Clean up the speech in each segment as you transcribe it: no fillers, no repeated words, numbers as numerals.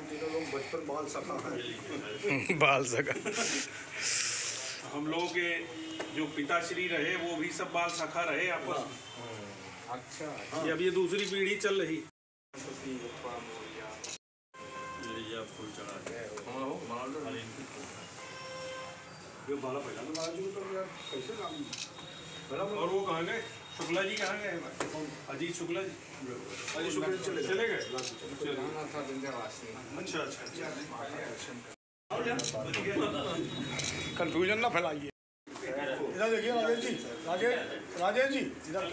हम तीनों लोग बचपन बाल सखा हैं। बाल सखा। हम लोगों के जो पिताश्री रहे वो भी सब बाल सखा रहे आपस में। अच्छा ये अब ये दूसरी पीढ़ी चल रही। फूल चढ़ा ये बाला पहला तो बाला जो तो यार कैसे काम। और वो कहाँ गए? शुक्ला जी कहाँ गए? अजीत शुक्ला जी। अजीत शुक्ला जी चले गए। अच्छा अच्छा। कंफ्यूजन ना फैलाइए। इधर देखिए राजेश जी, राजेश जी इधर।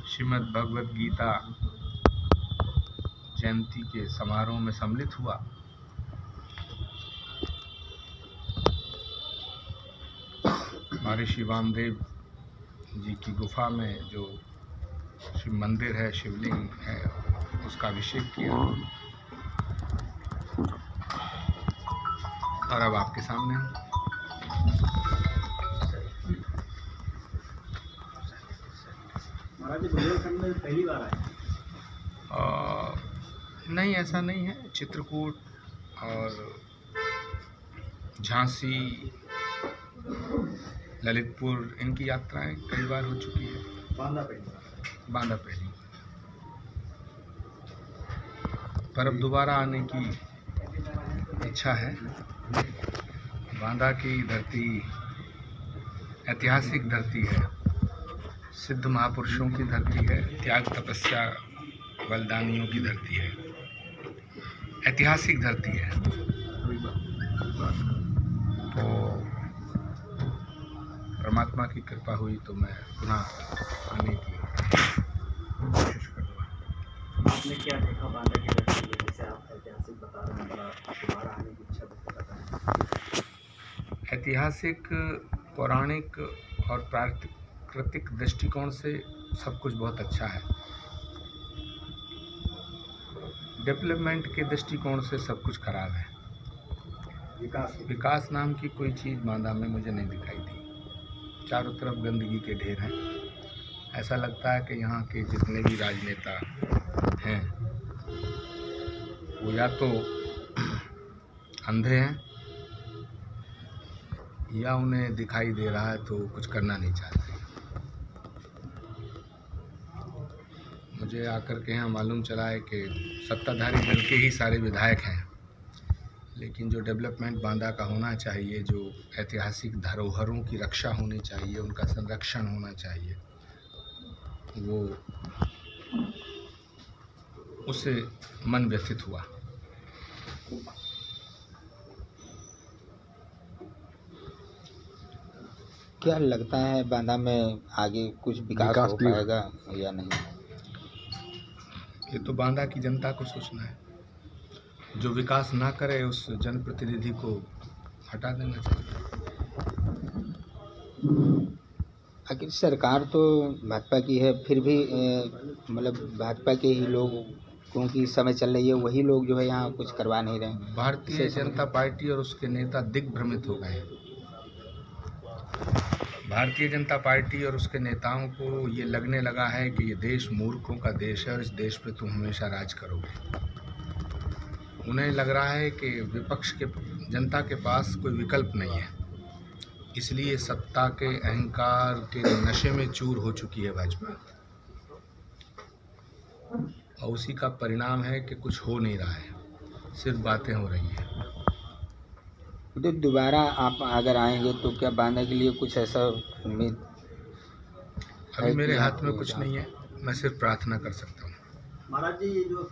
श्रीमद् भगवद गीता जयंती के समारोह में सम्मिलित हुआ। महर्षि वामदेव जी की गुफा में जो शिव मंदिर है, शिवलिंग है, उसका अभिषेक किया और अब आपके सामने हूँ। महाराज जी बुंदेलखंड में पहली बार आए? नहीं, ऐसा नहीं है। चित्रकूट और झांसी, ललितपुर, इनकी यात्राएं कई बार हो चुकी है। बांदा पहली। बांदा पहली, पर अब दोबारा आने की इच्छा है। बांदा की धरती ऐतिहासिक धरती है, सिद्ध महापुरुषों की धरती है, त्याग तपस्या बलिदानियों की धरती है, ऐतिहासिक धरती है। तो परमात्मा की कृपा हुई तो मैं पुनः आने की कोशिश करूँगा। आपने क्या देखा बांदा की धरती में, जैसे आप ऐतिहासिक बता रहे हैं, दोबारा आने की इच्छा व्यक्त कर रहे हैं? ऐतिहासिक, पौराणिक और प्राकृतिक दृष्टिकोण से सब कुछ बहुत अच्छा है। डेवलपमेंट के दृष्टिकोण से सब कुछ खराब है। विकास नाम की कोई चीज़ बांदा में मुझे नहीं दिखाई दी। चारों तरफ गंदगी के ढेर हैं। ऐसा लगता है कि यहाँ के जितने भी राजनेता हैं वो या तो अंधे हैं या उन्हें दिखाई दे रहा है तो कुछ करना नहीं चाहते। मुझे आकर के यहाँ मालूम चला है कि सत्ताधारी दल के ही सारे विधायक हैं, लेकिन जो डेवलपमेंट बांदा का होना चाहिए, जो ऐतिहासिक धरोहरों की रक्षा होनी चाहिए, उनका संरक्षण होना चाहिए, वो उससे मन व्यथित हुआ। क्या लगता है बांदा में आगे कुछ विकास हो पाएगा या नहीं? ये तो बांदा की जनता को सोचना है। जो विकास ना करे उस जनप्रतिनिधि को हटा देना चाहिए। आखिर सरकार तो भाजपा की है, फिर भी मतलब भाजपा के ही लोग, क्योंकि समय चल रही है, वही लोग जो है यहाँ कुछ करवा नहीं रहे। भारतीय जनता पार्टी और उसके नेता दिग्भ्रमित हो गए। भारतीय जनता पार्टी और उसके नेताओं को ये लगने लगा है कि ये देश मूर्खों का देश है और इस देश पे तुम हमेशा राज करोगे। उन्हें लग रहा है कि विपक्ष के, जनता के पास कोई विकल्प नहीं है, इसलिए सत्ता के अहंकार के नशे में चूर हो चुकी है भाजपा, और उसी का परिणाम है कि कुछ हो नहीं रहा है, सिर्फ बातें हो रही हैं। तो दोबारा आप अगर आएंगे तो क्या बांदा के लिए कुछ ऐसा उम्मीद? अभी मेरे हाथ में कुछ नहीं है, मैं सिर्फ प्रार्थना कर सकता हूँ। महाराज जी, ये जो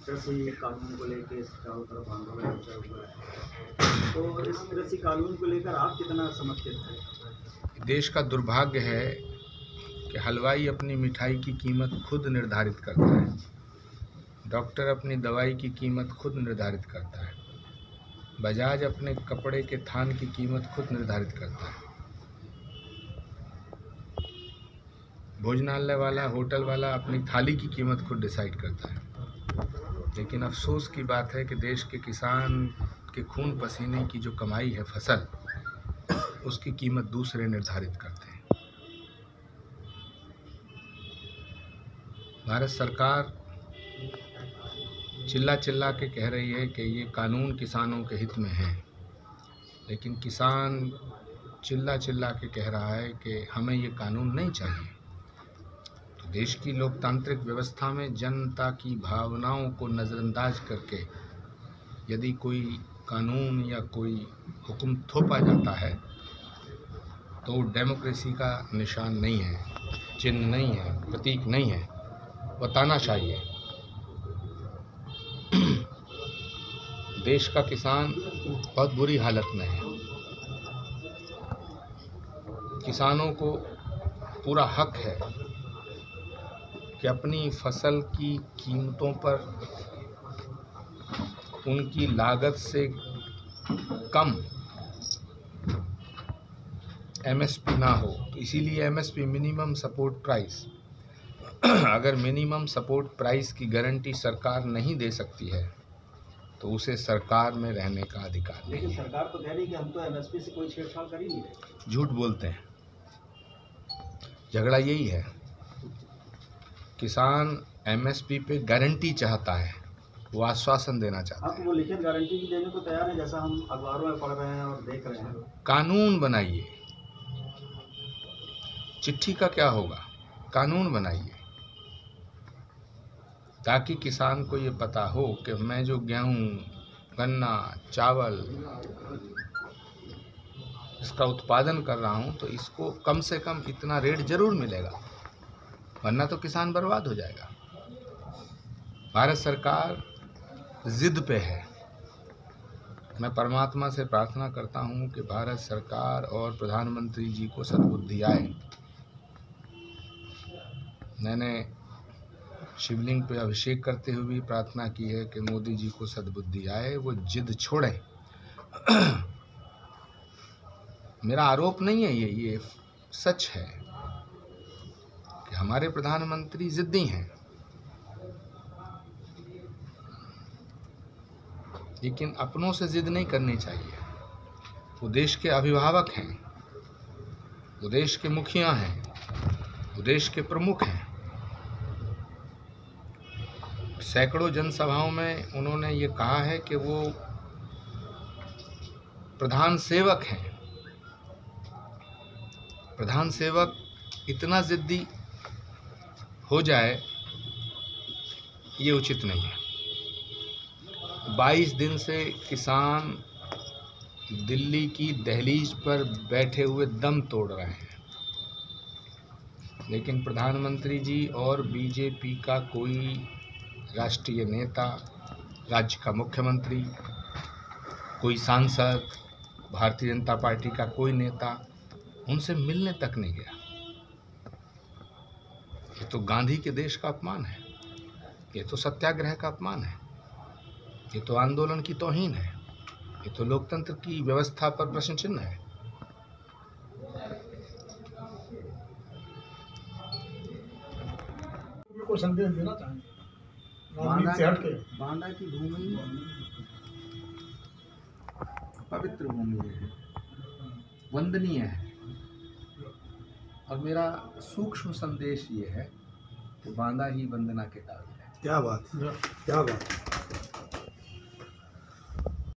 कृषि कानून को लेकर चारों तरफ आंदोलन चल रहा है, तो इस कृषि कानून को लेकर आप कितना समर्थित हैं? देश का दुर्भाग्य है कि हलवाई अपनी मिठाई की कीमत खुद निर्धारित करता है, डॉक्टर अपनी दवाई की कीमत खुद निर्धारित करता है, बजाज अपने कपड़े के थान की कीमत खुद निर्धारित करता है, भोजनालय वाला, होटल वाला अपनी थाली की कीमत खुद डिसाइड करता है। लेकिन अफसोस की बात है कि देश के किसान के खून पसीने की जो कमाई है फसल, उसकी कीमत दूसरे निर्धारित करते हैं। भारत सरकार चिल्ला चिल्ला के कह रही है कि ये कानून किसानों के हित में है, लेकिन किसान चिल्ला चिल्ला के कह रहा है कि हमें ये कानून नहीं चाहिए। तो देश की लोकतांत्रिक व्यवस्था में जनता की भावनाओं को नज़रअंदाज करके यदि कोई कानून या कोई हुक्म थोपा जाता है तो डेमोक्रेसी का निशान नहीं है, चिन्ह नहीं है, प्रतीक नहीं है, वो तानाशाही है। देश का किसान बहुत बुरी हालत में है। किसानों को पूरा हक है कि अपनी फसल की कीमतों पर उनकी लागत से कम एमएसपी ना हो। तो इसीलिए एमएसपी, मिनिमम सपोर्ट प्राइस, अगर मिनिमम सपोर्ट प्राइस की गारंटी सरकार नहीं दे सकती है तो उसे सरकार में रहने का अधिकार नहीं लेकिन है। सरकार तो कह रही है कि हम तो एमएसपी से कोई छेड़छाड़ कर ही नहीं रहे। झूठ बोलते हैं। झगड़ा यही है, किसान एमएसपी पे गारंटी चाहता है, वो आश्वासन देना चाहता हाँ, है। तो वो लिखित गारंटी भी देने को तैयार है, जैसा हम अखबारों में पढ़ रहे हैं और देख रहे हैं। कानून बनाइए, चिट्ठी का क्या होगा, कानून बनाइए ताकि किसान को ये पता हो कि मैं जो गेहूँ, गन्ना, चावल इसका उत्पादन कर रहा हूँ तो इसको कम से कम इतना रेट जरूर मिलेगा, वरना तो किसान बर्बाद हो जाएगा। भारत सरकार जिद पे है। मैं परमात्मा से प्रार्थना करता हूँ कि भारत सरकार और प्रधानमंत्री जी को सद्बुद्धि आए। मैंने शिवलिंग पे अभिषेक करते हुए भी प्रार्थना की है कि मोदी जी को सद्बुद्धि आए, वो जिद छोड़ें। मेरा आरोप नहीं है ये सच है कि हमारे प्रधानमंत्री जिद्दी हैं, लेकिन अपनों से जिद नहीं करनी चाहिए। वो देश के अभिभावक हैं, वो देश के मुखिया हैं, वो देश के प्रमुख हैं। सैकड़ों जनसभाओं में उन्होंने ये कहा है कि वो प्रधान सेवक हैं। प्रधान सेवक इतना जिद्दी हो जाए ये उचित नहीं है। 22 दिन से किसान दिल्ली की दहलीज पर बैठे हुए दम तोड़ रहे हैं, लेकिन प्रधानमंत्री जी और बीजेपी का कोई राष्ट्रीय नेता, राज्य का मुख्यमंत्री, कोई सांसद, भारतीय जनता पार्टी का कोई नेता उनसे मिलने तक नहीं गया। ये तो गांधी के देश का अपमान है, ये तो सत्याग्रह का अपमान है, ये तो आंदोलन की तौहीन है, ये तो लोकतंत्र की व्यवस्था पर प्रश्न चिन्ह है। को संदेश देना चाहेंगे राजनीति से हटके। बांदा की भूमि पवित्र भूमि है, वंदनीय है, और मेरा सूक्ष्म संदेश ये है कि बांदा ही वंदना के काबिल है। क्या बात।